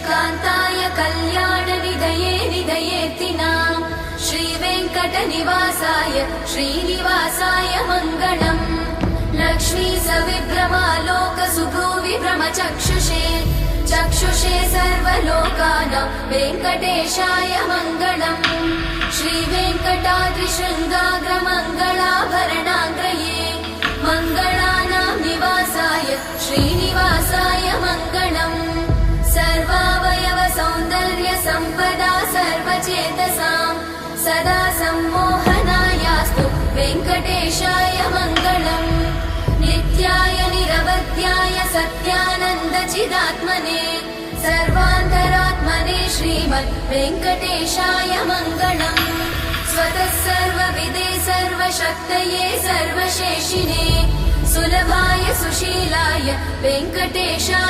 कान्ताय कल्याणनिधये निधयेऽर्थिनाम् श्रीवेङ्कटनिवासाय श्रीनिवासाय मङ्गलम् लक्ष्मी सविभ्रमालोकसुभ्रूविभ्रमचक्षुषे चक्षुषे सर्वलोकानां वेङ्कटेशाय मङ्गलम् श्रीवेङ्कटाद्रिशृङ्गाग्रमङ्गलाभरणाग्रये मङ्गलानां निवासाय श्रीनिवासाय मङ्गलम् सर्वावयव सौन्दर्य सम्पदा सर्वचेतसां सदा सम्मोहनायास्तु वेङ्कटेशाय मङ्गलम् नित्याय निरवध्याय सत्यानन्दचिदात्मने सर्वान्तरात्मने श्रीमद् वेङ्कटेशाय मङ्गलम् स्वतः सर्वविदे सर्वशक्तये सर्वशेषिने सुलभाय सुशीलाय वेङ्कटेशाय